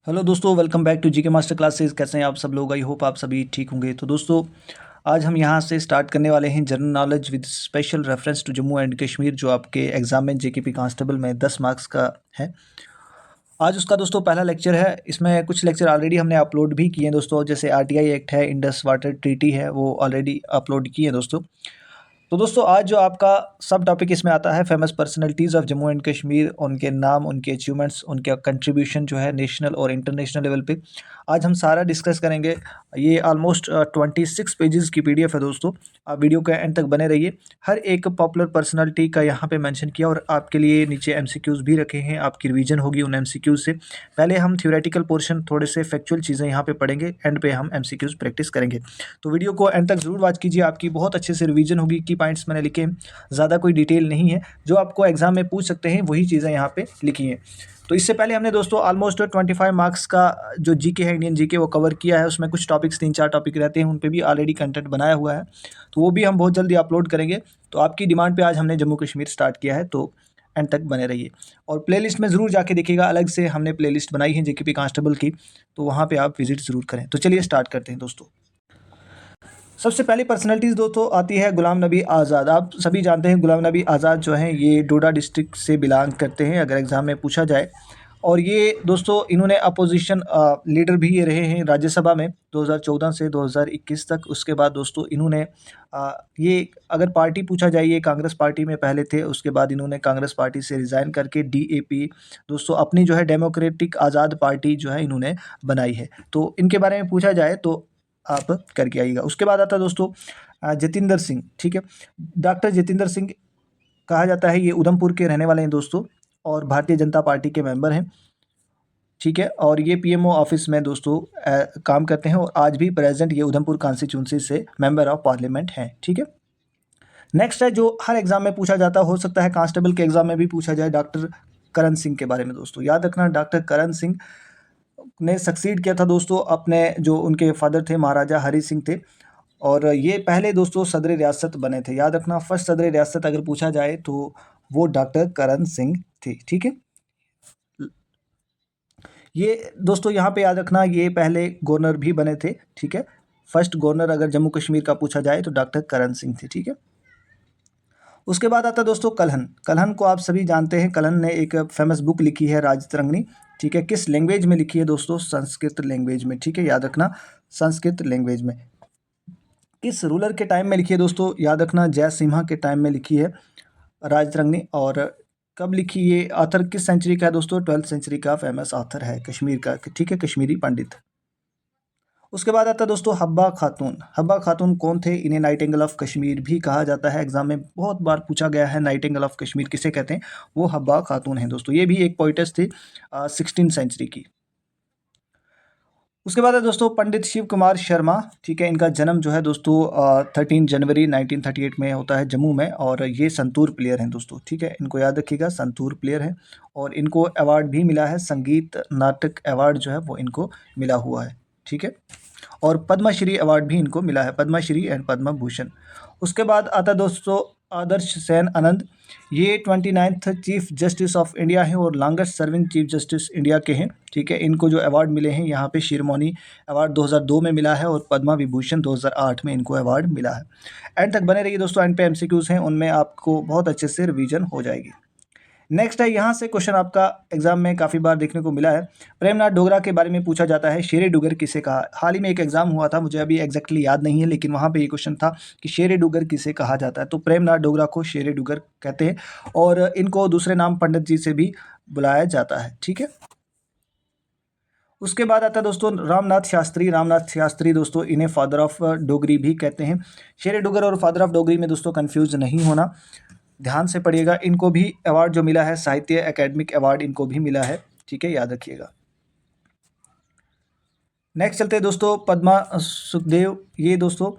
Hello दोस्तों, welcome back to GK master classes. कैसे हैं आप सब लोग? आई होप आप सभी ठीक होंगे। तो दोस्तों, आज हम यहाँ से स्टार्ट करने वाले हैं general knowledge with special reference to Jammu and Kashmir, जो आपके एग्जाम में जेकेपी कांस्टेबल में 10 मार्क्स का है। आज उसका दोस्तों पहला लेक्चर है। इसमें कुछ लेक्चर ऑलरेडी हमने अपलोड भी किए हैं दोस्तों, जैसे आरटीआई एक्ट है, इंडस वाटर ट्रीटी है, वो ऑलरेडी अपलोड किए हैं दोस्तों। तो दोस्तों, आज जो आपका सब टॉपिक इसमें आता है famous personalities of Jammu and Kashmir, उनके नाम, उनके अचीवमेंट्स, उनका कंट्रीब्यूशन जो है नेशनल और इंटरनेशनल लेवल पे आज हम सारा डिस्कस करेंगे। ये ऑलमोस्ट 26 पेजेस की पीडीएफ है दोस्तों। आप वीडियो के एंड तक बने रहिए। हर एक पॉपुलर पर्सनालिटी का यहाँ पे मेंशन किया और आपके लिए नीचे एमसीक्यूज़ भी रखे हैं। आपकी रिवीजन होगी उन एमसीक्यूज़ से। पहले हम थ्योरेटिकल पोर्शन, थोड़े से फैक्चुअल चीज़ें यहाँ पे पढ़ेंगे, एंड पे हम एमसीक्यूज़ प्रैक्टिस करेंगे। तो वीडियो को एंड तक ज़रूर वॉच कीजिए, आपकी बहुत अच्छे से रिवीजन होगी। की पॉइंट्स मैंने लिखे हैं, ज़्यादा कोई डिटेल नहीं है। जो आपको एग्जाम में पूछ सकते हैं वही चीज़ें यहाँ पे लिखी हैं। तो इससे पहले हमने दोस्तों ऑलमोस्ट 25 मार्क्स का जो जीके है, इंडियन जीके, वो कवर किया है। उसमें कुछ टॉपिक्स, 3-4 टॉपिक रहते हैं, उन पे भी ऑलरेडी कंटेंट बनाया हुआ है, तो वो भी हम बहुत जल्दी अपलोड करेंगे। तो आपकी डिमांड पे आज हमने जम्मू कश्मीर स्टार्ट किया है, तो एंड तक बने रहिए। और प्लेलिस्ट में ज़रूर जाके देखिएगा, अलग से हमने प्लेलिस्ट बनाई है जेकेपी कांस्टेबल की, तो वहाँ पर आप विजिट ज़रूर करें। तो चलिए स्टार्ट करते हैं दोस्तों। सबसे पहली पर्सनैलिटीज़ दोस्तों आती है गुलाम नबी आज़ाद। आप सभी जानते हैं गुलाम नबी आज़ाद जो हैं ये डोडा डिस्ट्रिक्ट से बिलोंग करते हैं, अगर एग्ज़ाम में पूछा जाए। और ये दोस्तों इन्होंने अपोजिशन लीडर भी ये रहे हैं राज्यसभा में 2014 से 2021 तक। उसके बाद दोस्तों इन्होंने ये, अगर पार्टी पूछा जाए, ये कांग्रेस पार्टी में पहले थे। उसके बाद इन्होंने कांग्रेस पार्टी से रिज़ाइन करके डीएपी दोस्तों अपनी जो है डेमोक्रेटिक आज़ाद पार्टी जो है इन्होंने बनाई है। तो इनके बारे में पूछा जाए तो आप करके आइएगा। उसके बाद आता है दोस्तों जतिंदर सिंह। ठीक है, डॉक्टर जतिंदर सिंह कहा जाता है, ये उधमपुर के रहने वाले हैं दोस्तों, और भारतीय जनता पार्टी के मेंबर हैं। ठीक है, और ये पीएमओ ऑफिस में दोस्तों काम करते हैं, और आज भी प्रेजेंट ये उधमपुर कॉन्स्टिट्यूंसी से मेंबर ऑफ पार्लियामेंट हैं। ठीक है, नेक्स्ट है जो हर एग्जाम में पूछा जाता है, हो सकता है कांस्टेबल के एग्जाम में भी पूछा जाए, डॉक्टर करण सिंह के बारे में दोस्तों। याद रखना, डॉक्टर करण सिंह ने सक्सीड किया था दोस्तों अपने, जो उनके फादर थे महाराजा हरि सिंह थे, और ये पहले दोस्तों सदर रियासत बने थे। याद रखना, फर्स्ट सदर रियासत अगर पूछा जाए तो वो डॉक्टर करण सिंह थे। ठीक है, ये दोस्तों यहाँ पे याद रखना, ये पहले गवर्नर भी बने थे। ठीक है, फर्स्ट गवर्नर अगर जम्मू कश्मीर का पूछा जाए तो डॉक्टर करण सिंह थे। ठीक है, उसके बाद आता है दोस्तों कलहन। कलहन को आप सभी जानते हैं, कलहन ने एक फेमस बुक लिखी है राजतरंगिणी। ठीक है, किस लैंग्वेज में लिखी है दोस्तों? संस्कृत लैंग्वेज में। ठीक है, याद रखना, संस्कृत लैंग्वेज में। किस रूलर के टाइम में लिखी है दोस्तों? याद रखना, जय सिम्हा के टाइम में लिखी है राजतरंगिणी। और कब लिखी, ये ऑथर किस सेंचुरी का है दोस्तों? 12th सेंचुरी का फेमस ऑथर है कश्मीर का। ठीक है, कश्मीरी पंडित। उसके बाद आता है दोस्तों हब्बा खातून। हब्बा खातून कौन थे? इन्हें नाइटिंगेल ऑफ कश्मीर भी कहा जाता है। एग्जाम में बहुत बार पूछा गया है, नाइटिंगेल ऑफ कश्मीर किसे कहते हैं? वो हब्बा खातून हैं दोस्तों। ये भी एक पोइटेस थी 16th सेंचुरी की। उसके बाद है दोस्तों पंडित शिव कुमार शर्मा। ठीक है, इनका जन्म जो है दोस्तों 13 जनवरी 1938 में होता है जम्मू में, और ये संतूर प्लेयर हैं दोस्तों। ठीक है, इनको याद रखिएगा, संतूर प्लेयर हैं। और इनको अवार्ड भी मिला है, संगीत नाटक अवार्ड जो है वो इनको मिला हुआ है। ठीक है, और पद्मश्री अवार्ड भी इनको मिला है, पद्मश्री एंड पद्म भूषण। उसके बाद आता है दोस्तों आदर्श सेन आनंद। ये 29th chief justice of India हैं और longest serving chief justice India के हैं। ठीक है, इनको जो अवार्ड मिले हैं यहाँ पे, शिरोमणि अवार्ड 2002 में मिला है, और पद्मा विभूषण 2008 में इनको अवार्ड मिला है। एंड तक बने रहिए दोस्तों, एंड पे एमसीक्यूज़ हैं, उनमें आपको बहुत अच्छे से रिवीजन हो जाएगी। नेक्स्ट है, यहाँ से क्वेश्चन आपका एग्जाम में काफ़ी बार देखने को मिला है। प्रेमनाथ डोगरा के बारे में पूछा जाता है, शेरे डुगर किसे कहा? हाल ही में एक एग्जाम हुआ था, मुझे अभी एग्जैक्टली याद नहीं है, लेकिन वहाँ पे ये क्वेश्चन था कि शेरे डुगर किसे कहा जाता है। तो प्रेमनाथ डोगरा को शेरे डुगर कहते हैं, और इनको दूसरे नाम पंडित जी से भी बुलाया जाता है। ठीक है, उसके बाद आता है दोस्तों रामनाथ शास्त्री। रामनाथ शास्त्री दोस्तों, इन्हें फादर ऑफ डोगरी भी कहते हैं। शेरे डुगर और फादर ऑफ डोगरी में दोस्तों कंफ्यूज नहीं होना, ध्यान से पढ़िएगा। इनको भी अवार्ड जो मिला है, साहित्य अकेडमिक अवार्ड इनको भी मिला है। ठीक है, याद रखिएगा। नेक्स्ट चलते हैं दोस्तों पद्मा सुखदेव। ये दोस्तों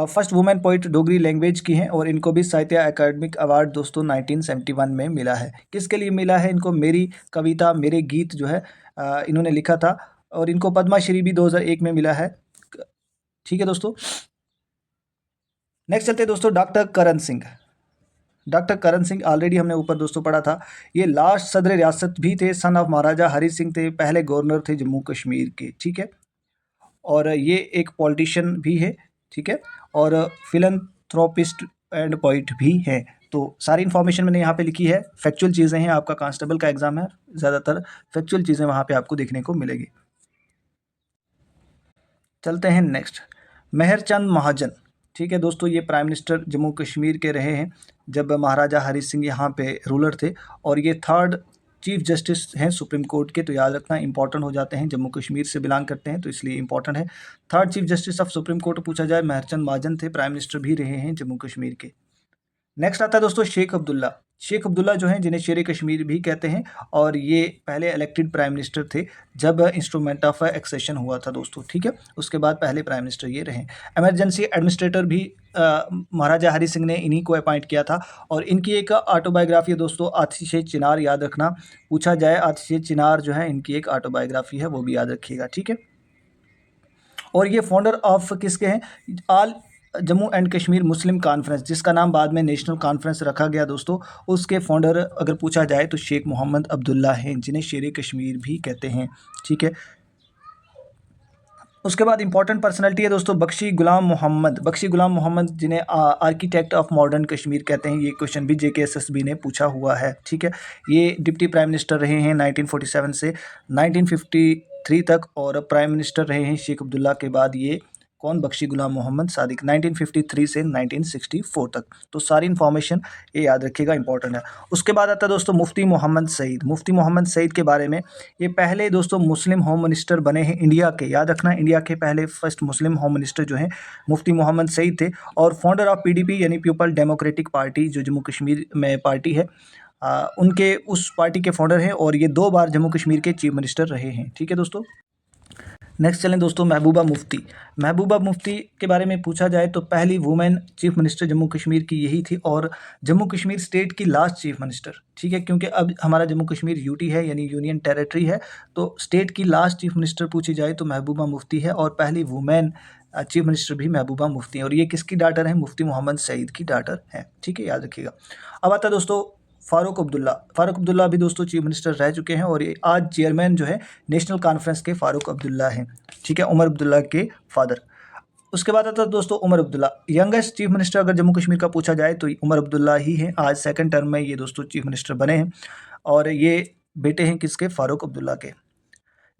first women poet Dogri language की हैं, और इनको भी साहित्य अकेडमिक अवार्ड दोस्तों 1971 में मिला है। किसके लिए मिला है इनको? मेरी कविता मेरे गीत जो है इन्होंने लिखा था, और इनको पद्माश्री भी 2001 में मिला है। ठीक है दोस्तों, नेक्स्ट चलते हैं दोस्तों doctor Karan Singh. Doctor Karan Singh already हमने ऊपर दोस्तों पढ़ा था, ये लास्ट सदर रियासत भी थे, सन ऑफ महाराजा हरी सिंह थे, पहले गवर्नर थे जम्मू कश्मीर के, ठीक है। और ये एक पॉलिटिशियन भी है, ठीक है, और फिलंथ्रोपिस्ट एंड पोइट भी हैं। तो सारी इन्फॉर्मेशन मैंने यहाँ पे लिखी है, फैक्चुअल चीज़ें हैं, आपका कांस्टेबल का एग्जाम है, ज़्यादातर फैक्चुअल चीज़ें वहाँ पे आपको देखने को मिलेगी। चलते हैं नेक्स्ट, मेहरचंद महाजन, ठीक है दोस्तों, ये प्राइम मिनिस्टर जम्मू कश्मीर के रहे हैं जब महाराजा हरी सिंह यहाँ पे रूलर थे, और ये थर्ड चीफ जस्टिस हैं सुप्रीम कोर्ट के। तो याद रखना, इंपॉर्टेंट हो जाते हैं, जम्मू कश्मीर से बिलोंग करते हैं तो इसलिए इंपॉर्टेंट है। Third chief justice of supreme court पूछा जाए, मेहरचंद महाजन थे, प्राइम मिनिस्टर भी रहे हैं जम्मू कश्मीर के। नेक्स्ट आता है दोस्तों शेख अब्दुल्ला। शेख अब्दुल्ला जो हैं, जिन्हें शेर कश्मीर भी कहते हैं, और ये पहले इलेक्टेड प्राइम मिनिस्टर थे जब इंस्ट्रूमेंट ऑफ एक्सेशन हुआ था दोस्तों, ठीक है। उसके बाद पहले प्राइम मिनिस्टर ये रहे। इमरजेंसी एडमिनिस्ट्रेटर भी महाराजा हरी सिंह ने इन्हीं को अपॉइंट किया था। और इनकी एक ऑटोबायोग्राफी है दोस्तों, आतिश चिनार, याद रखना, पूछा जाए आतिश चिनार जो है, इनकी एक ऑटोबायोग्राफी है, वो भी याद रखिएगा, ठीक है। और ये फाउंडर ऑफ किसके हैं, all Jammu and Kashmir Muslim conference, जिसका नाम बाद में नेशनल कॉन्फ्रेंस रखा गया दोस्तों, उसके फाउंडर अगर पूछा जाए तो शेख मोहम्मद अब्दुल्ला हैं, जिन्हें शेर कश्मीर भी कहते हैं, ठीक है। उसके बाद इंपॉर्टेंट पर्सनालिटी है दोस्तों बख्शी गुलाम मोहम्मद। बख्शी गुलाम मोहम्मद, जिन्हें आर्किटेक्ट ऑफ मॉडर्न कश्मीर कहते हैं, ये क्वेश्चन भी JKSSB ने पूछा हुआ है, ठीक है। ये डिप्टी प्राइम मिनिस्टर रहे हैं 1947 से 1953 तक, और प्राइम मिनिस्टर रहे हैं शेख अब्दुल्ला के बाद ये कौन, बख्शी गुलाम मोहम्मद सादिक, 1953 से 1964 तक। तो सारी इन्फॉर्मेशन ये याद रखिएगा, इंपॉर्टेंट है। उसके बाद आता है दोस्तों मुफ्ती मोहम्मद सईद। मुफ्ती मोहम्मद सईद के बारे में, ये पहले दोस्तों मुस्लिम होम मिनिस्टर बने हैं इंडिया के, याद रखना, इंडिया के पहले फर्स्ट मुस्लिम होम मिनिस्टर जो हैं मुफ्ती मोहम्मद सईद थे, और फाउंडर ऑफ PDP यानी पीपल डेमोक्रेटिक पार्टी, जो जम्मू कश्मीर में पार्टी है, उनके उस पार्टी के फाउंडर हैं, और ये 2 बार जम्मू कश्मीर के चीफ मिनिस्टर रहे हैं, ठीक है दोस्तों। नेक्स्ट चलें दोस्तों महबूबा मुफ्ती। महबूबा मुफ्ती के बारे में पूछा जाए तो पहली women chief minister Jammu Kashmir की यही थी, और जम्मू कश्मीर स्टेट की लास्ट चीफ मिनिस्टर, ठीक है, क्योंकि अब हमारा जम्मू कश्मीर UT है, यानी यूनियन टेरिटरी है, तो स्टेट की लास्ट चीफ मिनिस्टर पूछी जाए तो महबूबा मुफ्ती है, और पहली वुमेन चीफ मिनिस्टर भी महबूबा मुफ्ती हैं, और ये किसकी डाटर है, मुफ्ती मोहम्मद सईद की डाटर है, ठीक है, याद रखिएगा। अब आता है दोस्तों फारूक अब्दुल्ला। फारूक अब्दुल्ला भी दोस्तों चीफ मिनिस्टर रह चुके हैं, और ये आज चेयरमैन जो है नेशनल कॉन्फ्रेंस के फारूक अब्दुल्ला हैं, ठीक है, उमर अब्दुल्ला के फादर। उसके बाद आता है दोस्तों Omar Abdullah. Youngest chief minister अगर जम्मू कश्मीर का पूछा जाए तो उमर अब्दुल्ला ही हैं, आज सेकंड टर्म में ये दोस्तों चीफ मिनिस्टर बने हैं, और ये बेटे हैं किसके, फारूक अब्दुल्ला के।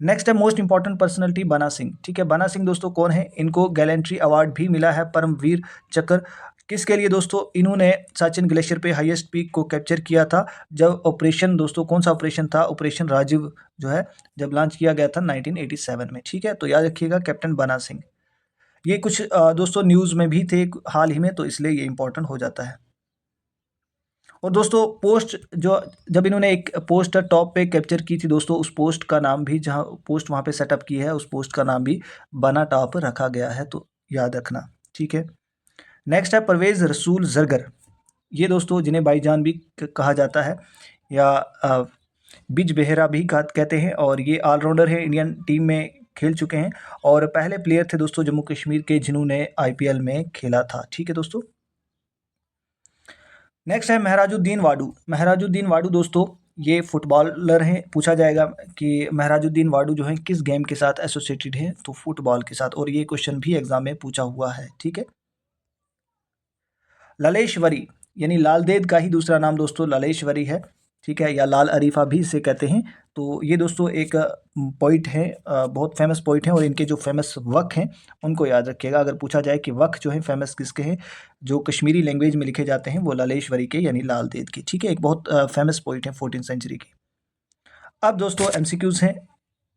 नेक्स्ट है मोस्ट इंपॉर्टेंट पर्सनैलिटी बना सिंह, ठीक है। बना सिंह दोस्तों कौन है, इनको गैलेंट्री अवार्ड भी मिला है, परमवीर चक्र, किसके लिए दोस्तों, इन्होंने सचिन ग्लेशियर पे हाईएस्ट पीक को कैप्चर किया था, जब ऑपरेशन दोस्तों, कौन सा ऑपरेशन था, ऑपरेशन राजीव जो है, जब लॉन्च किया गया था 1987 में, ठीक है। तो याद रखिएगा कैप्टन बना सिंह। ये कुछ दोस्तों न्यूज़ में भी थे हाल ही में, तो इसलिए ये इंपॉर्टेंट हो जाता है। और दोस्तों पोस्ट जो, जब इन्होंने एक पोस्ट टॉप पे कैप्चर की थी दोस्तों, उस पोस्ट का नाम भी, जहाँ पोस्ट वहाँ पे सेटअप की है, उस पोस्ट का नाम भी बना टॉप रखा गया है, तो याद रखना, ठीक है। नेक्स्ट है परवेज़ रसूल ज़रगर। ये दोस्तों जिन्हें भाईजान भी कहा जाता है, या बिज बेहरा भी कहते हैं, और ये ऑलराउंडर है, इंडियन टीम में खेल चुके हैं, और पहले प्लेयर थे दोस्तों जम्मू कश्मीर के जिन्होंने IPL में खेला था, ठीक है दोस्तों। नेक्स्ट है महराजुद्दीन वाडू। महराजुद्दीन वाडू दोस्तों ये फुटबॉलर हैं, पूछा जाएगा कि महराजुद्दीन वाडू जो है किस गेम के साथ एसोसिएटेड है, तो फुटबॉल के साथ, और ये क्वेश्चन भी एग्जाम में पूछा हुआ है, ठीक है। ललेश्वरी यानी लाल देद का ही दूसरा नाम दोस्तों ललेश्वरी है, ठीक है, या लाल अरीफा भी इसे कहते हैं। तो ये दोस्तों एक पोइट है, बहुत फेमस पोइट हैं, और इनके जो फेमस वक हैं उनको याद रखिएगा। अगर पूछा जाए कि वक जो है फेमस किसके हैं, जो कश्मीरी लैंग्वेज में लिखे जाते हैं, वो ललेश्वरी के यानी लाल देद की, ठीक है, एक बहुत फेमस पोइट है 14th सेंचुरी की। अब दोस्तों MCQs हैं,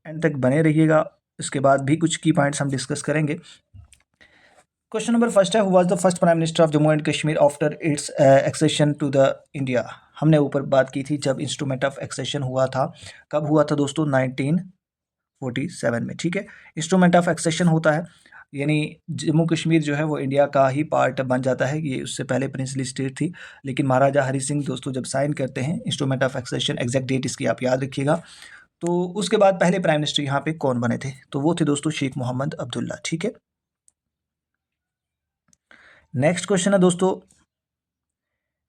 एंड तक बने रहिएगा, इसके बाद भी कुछ की पॉइंट्स हम डिस्कस करेंगे। क्वेश्चन नंबर फर्स्ट है, who was the first prime minister of Jammu and Kashmir after its accession to the India. हमने ऊपर बात की थी जब इंस्ट्रूमेंट ऑफ एक्सेशन हुआ था, कब हुआ था दोस्तों, 1947 में, ठीक है। इंस्ट्रूमेंट ऑफ एक्सेशन होता है, यानी जम्मू कश्मीर जो है वो इंडिया का ही पार्ट बन जाता है, ये उससे पहले प्रिंसली स्टेट थी, लेकिन महाराजा हरी सिंह दोस्तों जब साइन करते हैं instrument of accession, exact date इसकी आप याद रखिएगा। तो उसके बाद पहले प्राइम मिनिस्टर यहाँ पे कौन बने थे, तो वो थे दोस्तों शेख मोहम्मद अब्दुल्ला, ठीक है। नेक्स्ट क्वेश्चन है दोस्तों,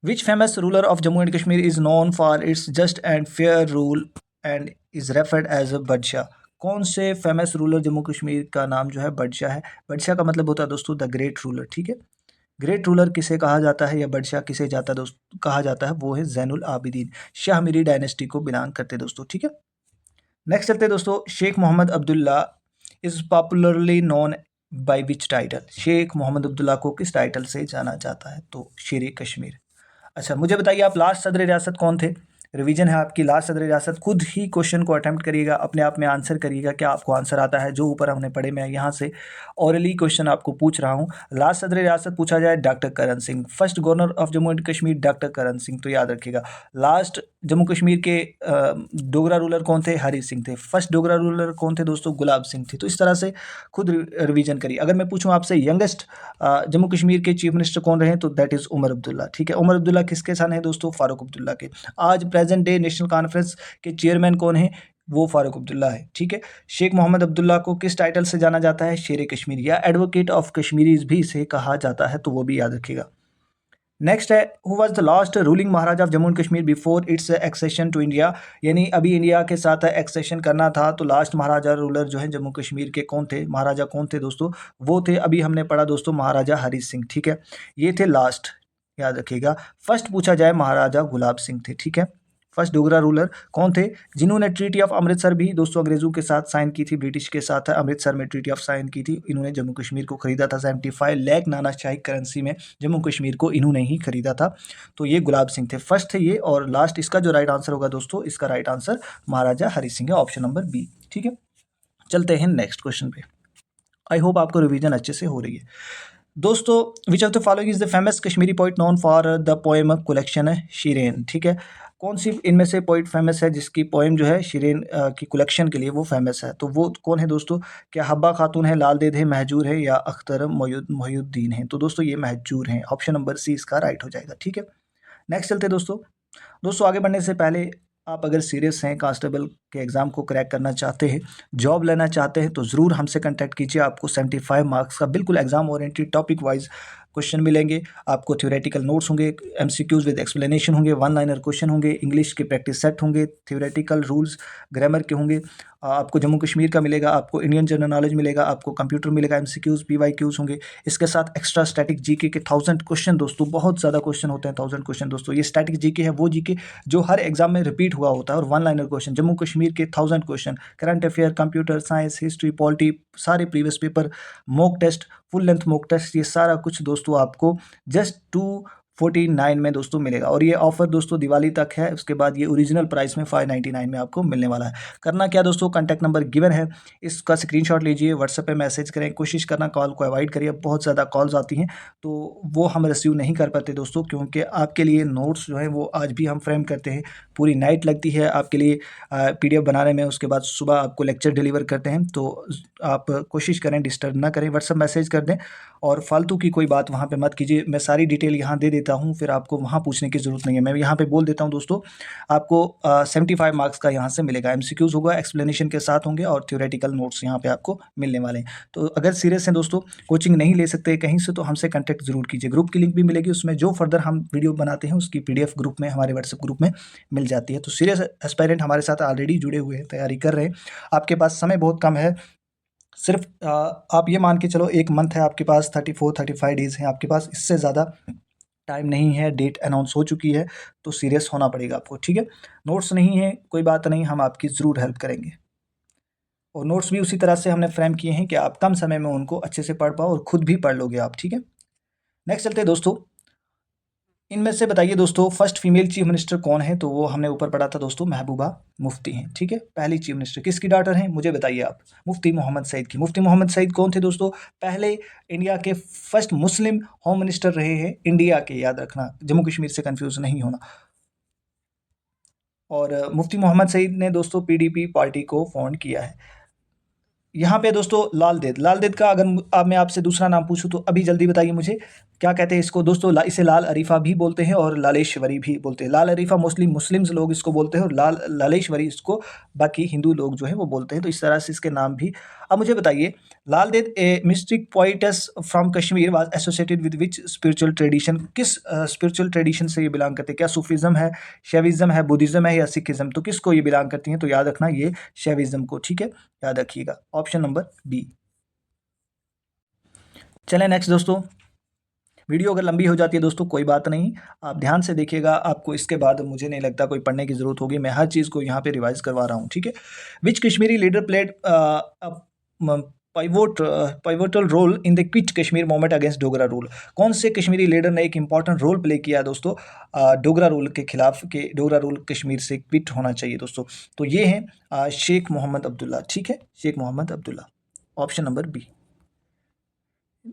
which famous ruler of Jammu and Kashmir is known for its just and fair rule and is referred as a बादशाह? कौन से फेमस रूलर जम्मू कश्मीर का नाम जो है बादशाह है? बादशाह का मतलब होता है दोस्तों द ग्रेट रूलर, ठीक है। ग्रेट रूलर किसे कहा जाता है या बादशाह किसे जाता है दोस्त कहा जाता है, वो है जैनुल आबिदीन, शाह मीरी डायनेस्टी को बिलोंग करते दोस्तों, ठीक है। नेक्स्ट चलते हैं दोस्तों, Sheikh Mohammad Abdullah is popularly known by which title? Sheikh Mohammad Abdullah को किस टाइटल से जाना जाता है? तो शेर कश्मीर। अच्छा मुझे बताइए, आप लास्ट सदर रियासत कौन थे? रिवीजन है आपकी, लास्ट सदर रियासत। खुद ही क्वेश्चन को अटेम्प्ट करिएगा, अपने आप में आंसर करिएगा, क्या आपको आंसर आता है? जो ऊपर हमने पढ़े, मैं यहाँ से ऑरली क्वेश्चन आपको पूछ रहा हूँ। लास्ट सदर रियासत पूछा जाए doctor Karan Singh, first governor of Jammu and Kashmir doctor Karan Singh, तो याद रखिएगा। लास्ट जम्मू कश्मीर के डोगरा रूलर कौन थे? हरी सिंह थे। फर्स्ट डोगरा रूलर कौन थे दोस्तों? गुलाब सिंह थे। तो इस तरह से खुद रिवीजन करिए। अगर मैं पूछूं आपसे यंगेस्ट जम्मू कश्मीर के चीफ मिनिस्टर कौन रहे, तो दैट इज़ उमर अब्दुल्ला, ठीक है। उमर अब्दुल्ला किसके सन है दोस्तों? फारूक अब्दुल्ला के। आज प्रेजेंट डे नेशनल कॉन्फ्रेंस के चेयरमैन कौन है? वो फारूक अब्दुल्ला है, ठीक है। शेख मोहम्मद अब्दुल्ला को किस टाइटल से जाना जाता है? शेर कश्मीर या एडवोकेट ऑफ कश्मीरीज भी इसे कहा जाता है, तो वो भी याद रखिएगा। नेक्स्ट है, who was the last ruling Maharaja of Jammu and Kashmir before its accession to India? यानी अभी इंडिया के साथ एक्सेशन करना था, तो लास्ट महाराजा रूलर जो है जम्मू कश्मीर के कौन थे? महाराजा कौन थे दोस्तों? वो थे, अभी हमने पढ़ा दोस्तों, महाराजा हरी सिंह, ठीक है। ये थे लास्ट, याद रखिएगा। फर्स्ट पूछा जाए, महाराजा गुलाब सिंह थे, ठीक है। फर्स्ट डोगरा रूलर कौन थे जिन्होंने ट्रीटी ऑफ अमृतसर भी दोस्तों अंग्रेजों के साथ साइन की थी? ब्रिटिश के साथ अमृतसर में ट्रीटी ऑफ साइन की थी। इन्होंने जम्मू कश्मीर को खरीदा था 75 लाख नानाशाही करेंसी में। जम्मू कश्मीर को इन्होंने ही खरीदा था। तो ये गुलाब सिंह थे, फर्स्ट थे ये। और लास्ट इसका जो राइट आंसर होगा दोस्तों, इसका राइट आंसर महाराजा हरि सिंह है, ऑप्शन नंबर बी, ठीक है। चलते हैं नेक्स्ट क्वेश्चन पे। आई होप आपको रिवीजन अच्छे से हो रही है दोस्तों। विच of the following is the famous Kashmiri poet known for the poem collection है शीरेन, ठीक है। कौन सी इनमें से पोइट फेमस है जिसकी पोएम जो है शीरेन की कलेक्शन के लिए वो फेमस है? तो वो कौन है दोस्तों? क्या हब्बा खातून है, लाल देद है, महजूर है, या अख्तर मोहिउद्दीन है? तो दोस्तों ये महजूर हैं, ऑप्शन नंबर सी इसका राइट हो जाएगा, ठीक है। नेक्स्ट चलते दोस्तों। दोस्तों आगे बढ़ने से पहले, आप अगर सीरियस हैं, कांस्टेबल के एग्ज़ाम को क्रैक करना चाहते हैं, जॉब लेना चाहते हैं, तो ज़रूर हमसे कांटेक्ट कीजिए। आपको 75 मार्क्स का बिल्कुल exam oriented topic wise question मिलेंगे। आपको थ्योरेटिकल नोट्स होंगे, एमसीक्यूज विद एक्सप्लेनेशन होंगे, वन लाइनर क्वेश्चन होंगे, इंग्लिश के प्रैक्टिस सेट होंगे, थ्योरेटिकल रूल्स ग्रामर के होंगे। आपको जम्मू कश्मीर का मिलेगा, आपको इंडियन जनरल नॉलेज मिलेगा, आपको कंप्यूटर मिलेगा, एमसीक्यूज पीवाईक्यूज होंगे। इसके साथ एक्स्ट्रा स्टैटिक जीके के 1000 क्वेश्चन दोस्तों, बहुत ज़्यादा क्वेश्चन होते हैं, 1000 क्वेश्चन दोस्तों। ये स्टैटिक जीके है, वो जीके जो हर एग्जाम में रिपीट हुआ होता है। और one liner question Jammu Kashmir के 1000 question, current affair, computer science, history, polity, सारे previous paper, mock test, full length mock test, ये सारा कुछ दोस्तों आपको जस्ट 249 में दोस्तों मिलेगा। और ये ऑफर दोस्तों दिवाली तक है, उसके बाद ये ओरिजिनल प्राइस में 599 में आपको मिलने वाला है। करना क्या दोस्तों, कॉन्टैक्ट नंबर गिवन है, इसका स्क्रीनशॉट लीजिए, व्हाट्सएप पे मैसेज करें, कोशिश करना कॉल को अवॉइड करिए। बहुत ज़्यादा कॉल्स आती हैं तो वो हम रिसीव नहीं कर पाते दोस्तों, क्योंकि आपके लिए नोट्स जो हैं वो आज भी हम फ्रेम करते हैं, पूरी नाइट लगती है आपके लिए PDF बनाने में, उसके बाद सुबह आपको लेक्चर डिलीवर करते हैं। तो आप कोशिश करें डिस्टर्ब ना करें, व्हाट्सएप मैसेज कर दें, और फालतू की कोई बात वहाँ पे मत कीजिए। मैं सारी डिटेल यहाँ दे देता हूँ, फिर आपको वहाँ पूछने की ज़रूरत नहीं है। मैं यहाँ पे बोल देता हूँ दोस्तों, आपको 75 मार्क्स का यहाँ से मिलेगा। एमसीक्यूज होगा, एक्सप्लेनेशन के साथ होंगे, और थ्योरेटिकल नोट्स यहाँ पे आपको मिलने वाले हैं। तो अगर सीरियस हैं दोस्तों, कोचिंग नहीं ले सकते कहीं से, तो हमसे कॉन्टैक्ट जरूर कीजिए। ग्रुप की लिंक भी मिलेगी, उसमें जो फर्दर हम वीडियो बनाते हैं उसकी PDF ग्रुप में, हमारे व्हाट्सएप ग्रुप में मिल जाती है। तो सीरियस एस्पायरेंट हमारे साथ ऑलरेडी जुड़े हुए हैं, तैयारी कर रहे हैं। आपके पास समय बहुत कम है, सिर्फ आप ये मान के चलो 1 मंथ है आपके पास, 34-35 डेज़ हैं आपके पास, इससे ज़्यादा टाइम नहीं है। डेट अनाउंस हो चुकी है, तो सीरियस होना पड़ेगा आपको, ठीक है। नोट्स नहीं है, कोई बात नहीं, हम आपकी ज़रूर हेल्प करेंगे। और नोट्स भी उसी तरह से हमने फ्रेम किए हैं कि आप कम समय में उनको अच्छे से पढ़ पाओ, और खुद भी पढ़ लोगे आप, ठीक है। नेक्स्ट चलते हैं दोस्तों। इनमें से बताइए दोस्तों, फर्स्ट फीमेल चीफ मिनिस्टर कौन है? तो वो हमने ऊपर पढ़ा था दोस्तों, महबूबा मुफ्ती हैं, ठीक है। पहली चीफ मिनिस्टर किसकी डॉटर हैं, मुझे बताइए आप? मुफ्ती मोहम्मद सईद की। मुफ्ती मोहम्मद सईद कौन थे दोस्तों? पहले इंडिया के फर्स्ट मुस्लिम होम मिनिस्टर रहे हैं, इंडिया के, याद रखना, जम्मू कश्मीर से कंफ्यूज नहीं होना। और मुफ्ती मोहम्मद सईद ने दोस्तों PDP पार्टी को फाउंड किया है। यहाँ पे दोस्तों लाल देद का अगर अब मैं आपसे दूसरा नाम पूछूं, तो अभी जल्दी बताइए मुझे, क्या कहते हैं इसको दोस्तों? इसे लाल अरीफा भी बोलते हैं और लालेश्वरी भी बोलते हैं। लाल अरीफा मोस्टली मुस्लिम्स लोग इसको बोलते हैं, और लालेश्वरी इसको बाकी हिंदू लोग जो है वो बोलते हैं। तो इस तरह से इसके नाम भी अब मुझे बताइए, Lal Ded a mystic poets from Kashmir was associated with which spiritual tradition, किस स्पिरिचुअल ट्रेडिशन से ये बिलोंग करते हैं? क्या सूफीज़्म है, शैविज़्म है, बुद्धिज़्म है या सिखिज़्म? तो किसको ये बिलोंग करती हैं? तो याद रखना ये शैविज़्म को, ठीक है, याद रखिएगा, ऑप्शन नंबर बी। चलें नेक्स्ट दोस्तों, वीडियो अगर लंबी हो जाती है दोस्तों कोई बात नहीं, आप ध्यान से देखिएगा, आपको इसके बाद मुझे नहीं लगता कोई पढ़ने की ज़रूरत होगी, मैं हर चीज़ को यहाँ पे रिवाइज करवा रहा हूँ, ठीक है। Which Kashmiri leader played pivotal role in the quit Kashmir movement against Dogra rule? कौन से कश्मीरी लीडर ने एक इंपॉर्टेंट रोल प्ले किया है दोस्तों डोगरा रूल के खिलाफ, के डोगरा रूल कश्मीर से क्विट होना चाहिए दोस्तों? तो ये हैं शेख मोहम्मद अब्दुल्ला, ठीक है, Sheikh Mohammad Abdullah, option number B.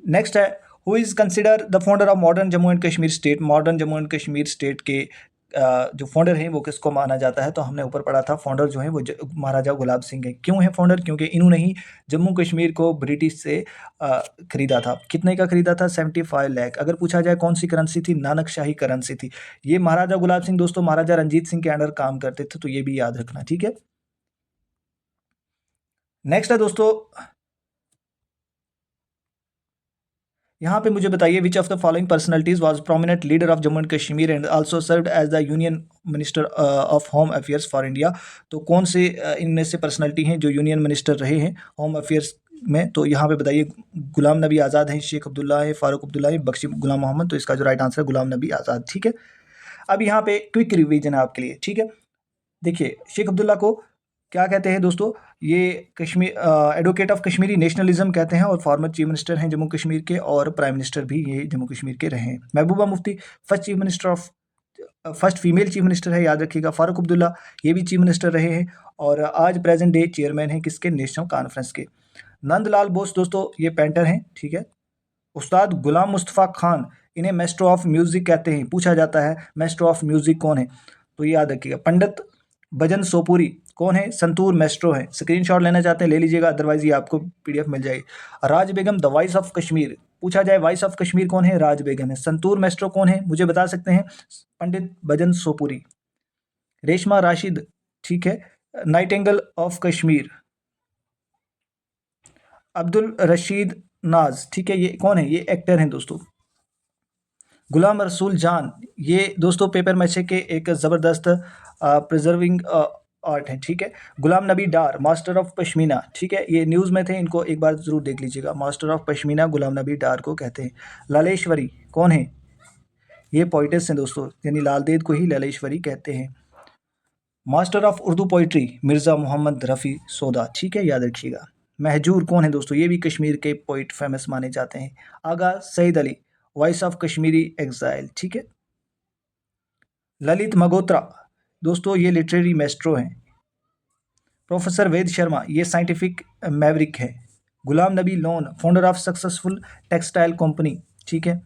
Next है, who is consider the founder of modern Jammu and Kashmir state? Modern Jammu and Kashmir state के जो फाउंडर हैं वो किसको माना जाता है? तो हमने ऊपर पढ़ा था, फाउंडर जो है वो महाराजा गुलाब सिंह है। क्यों है फाउंडर? क्योंकि इन्होंने ही जम्मू कश्मीर को ब्रिटिश से खरीदा था। कितने का खरीदा था? 75 लाख। अगर पूछा जाए कौन सी करेंसी थी? नानकशाही करेंसी थी। ये महाराजा गुलाब सिंह दोस्तों महाराजा रंजीत सिंह के अंडर काम करते थे, तो ये भी याद रखना, ठीक है। नेक्स्ट है दोस्तों, यहाँ पे मुझे बताइए, which of the following personalities was prominent leader of Jammu and Kashmir and also served as the union minister of home affairs for India? तो कौन से इनमें से पर्सनैलिटी हैं जो यूनियन मिनिस्टर रहे हैं होम अफेयर्स में? तो यहाँ पे बताइए, गुलाम नबी आज़ाद हैं, शेख अब्दुल्ला है, फारूक अब्दुल्ला है, बख्शी गुलाम मोहम्मद। तो इसका जो राइट आंसर है गुलाम नबी आज़ाद, ठीक है। अब यहाँ पे क्विक रिवीजन है आपके लिए, ठीक है। देखिए, शेख अब्दुल्ला को क्या कहते हैं दोस्तों? ये Kashmir advocate of Kashmiri nationalism कहते हैं और फॉर्मर चीफ मिनिस्टर हैं जम्मू कश्मीर के, और प्राइम मिनिस्टर भी ये जम्मू कश्मीर के रहे हैं। Mehbooba Mufti first female chief minister है, याद रखिएगा। फारूक अब्दुल्ला ये भी चीफ मिनिस्टर रहे हैं और आज प्रेजेंट डे चेयरमैन हैं किसके? नेशनल कॉन्फ्रेंस के। नंदलाल बोस दोस्तों ये पेंटर हैं, ठीक है। उस्ताद गुलाम मुस्तफ़ा खान, इन्हें मास्टर ऑफ म्यूज़िक कहते हैं। पूछा जाता है मास्टर ऑफ म्यूज़िक कौन है? तो ये याद रखिएगा। पंडित भजन सोपुरी कौन है? संतूर मैस्ट्रो है। स्क्रीनशॉट लेना चाहते हैं ले लीजिएगा, अदरवाइज ये आपको पीडीएफ मिल जाएगी। राज बेगम द वॉइस ऑफ कश्मीर, पूछा जाए वॉइस ऑफ कश्मीर कौन है? राज बेगम है। संतूर मैस्ट्रो कौन है? मुझे बता सकते हैं? पंडित भजन सोपुरी। रेशमा राशिद, ठीक है, नाइटिंगेल ऑफ कश्मीर। अब्दुल रशीद नाज, ठीक है, ये कौन है? ये एक्टर हैं दोस्तों। गुलाम रसूल जान, ये दोस्तों पेपर मैचे के एक ज़बरदस्त प्रिजर्विंग आर्ट है, ठीक है। गुलाम नबी डार, मास्टर ऑफ पश्मीना, ठीक है, ये न्यूज़ में थे, इनको एक बार ज़रूर देख लीजिएगा। मास्टर ऑफ पश्मीना गुलाम नबी डार को कहते हैं। लालेश्वरी कौन है? ये पोइटेस हैं दोस्तों, यानी लाल देद को ही लालेश्वरी कहते हैं। Master of Urdu poetry Mirza Mohammad Rafi Sauda, ठीक है, याद रखिएगा। महजूर कौन है दोस्तों? ये भी कश्मीर के पोइट फेमस माने जाते हैं। Agha Saeed Ali, voice of Kashmiri exile, ठीक है। ललित मगोत्रा दोस्तों ये लिटरेरी मैस्ट्रो हैं। प्रोफेसर वेद शर्मा ये साइंटिफिक मैवरिक है। Ghulam Nabi Lone founder of successful textile company, ठीक है।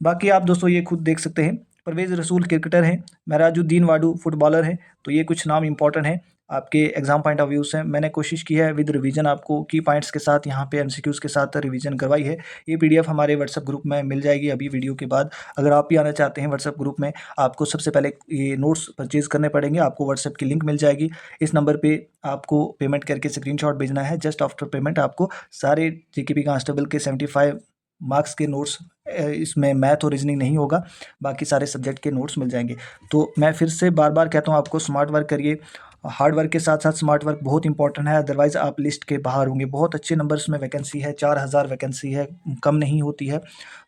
बाकी आप दोस्तों ये खुद देख सकते हैं। परवेज़ रसूल क्रिकेटर हैं, महराजुद्दीन वाडू फुटबॉलर हैं। तो ये कुछ नाम इंपॉर्टेंट हैं आपके एग्जाम पॉइंट ऑफ व्यू से। मैंने कोशिश की है विद रिवीजन आपको की पॉइंट्स के साथ यहाँ पे एमसीक्यूज़ के साथ रिवीजन करवाई है। ये पीडीएफ हमारे व्हाट्सएप ग्रुप में मिल जाएगी अभी वीडियो के बाद। अगर आप भी आना चाहते हैं व्हाट्सएप ग्रुप में, आपको सबसे पहले ये नोट्स परचेज करने पड़ेंगे। आपको व्हाट्सएप की लिंक मिल जाएगी, इस नंबर पर आपको पेमेंट करके स्क्रीनशॉट भेजना है। जस्ट आफ्टर पेमेंट आपको सारे जेकेपी कांस्टेबल के 75 मार्क्स के नोट्स, इसमें मैथ और रीजनिंग नहीं होगा, बाकी सारे सब्जेक्ट के नोट्स मिल जाएंगे। तो मैं फिर से बार बार कहता हूँ आपको स्मार्ट वर्क करिए, हार्ड वर्क के साथ साथ स्मार्ट वर्क बहुत इंपॉर्टेंट है, अदरवाइज़ आप लिस्ट के बाहर होंगे। बहुत अच्छे नंबर्स में वैकेंसी है, 4000 वैकेंसी है, कम नहीं होती है।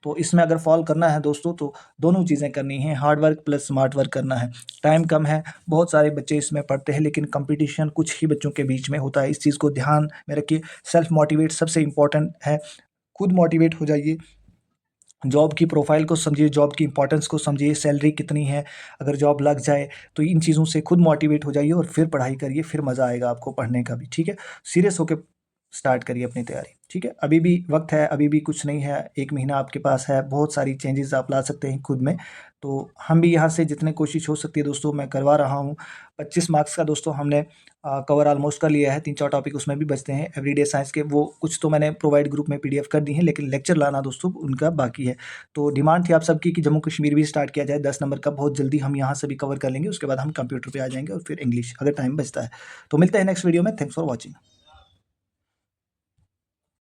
तो इसमें अगर फॉल करना है दोस्तों तो दोनों चीज़ें करनी है, hard work plus smart work करना है। टाइम कम है, बहुत सारे बच्चे इसमें पढ़ते हैं, लेकिन कंपटीशन कुछ ही बच्चों के बीच में होता है। इस चीज़ को ध्यान में रखिए। सेल्फ मोटिवेट सबसे इम्पॉर्टेंट है, खुद मोटिवेट हो जाइए। जॉब की प्रोफाइल को समझिए, जॉब की इंपॉर्टेंस को समझिए, सैलरी कितनी है, अगर जॉब लग जाए तो इन चीज़ों से खुद मोटिवेट हो जाइए और फिर पढ़ाई करिए, फिर मज़ा आएगा आपको पढ़ने का भी, ठीक है। सीरियस होकर स्टार्ट करिए अपनी तैयारी, ठीक है। अभी भी वक्त है, अभी भी कुछ नहीं है, 1 महीना आपके पास है, बहुत सारी चेंजेस आप ला सकते हैं खुद में। तो हम भी यहाँ से जितने कोशिश हो सकती है दोस्तों मैं करवा रहा हूँ। 25 मार्क्स का दोस्तों हमने कवर ऑलमोस्ट कर लिया है, 3-4 टॉपिक उसमें भी बचते हैं एवरीडे साइंस के, वो कुछ तो मैंने प्रोवाइड ग्रुप में पीडीएफ कर दी है, लेकिन लेक्चर लाना दोस्तों उनका बाकी है। तो डिमांड थी आप सबकी कि जम्मू कश्मीर भी स्टार्ट किया जाए 10 नंबर का, बहुत जल्दी हम यहाँ से भी कवर कर लेंगे, उसके बाद हम कंप्यूटर पे आ जाएंगे और फिर इंग्लिश अगर टाइम बचता है। तो मिलते हैं नेक्स्ट वीडियो में, थैंक्स फॉर वॉचिंग।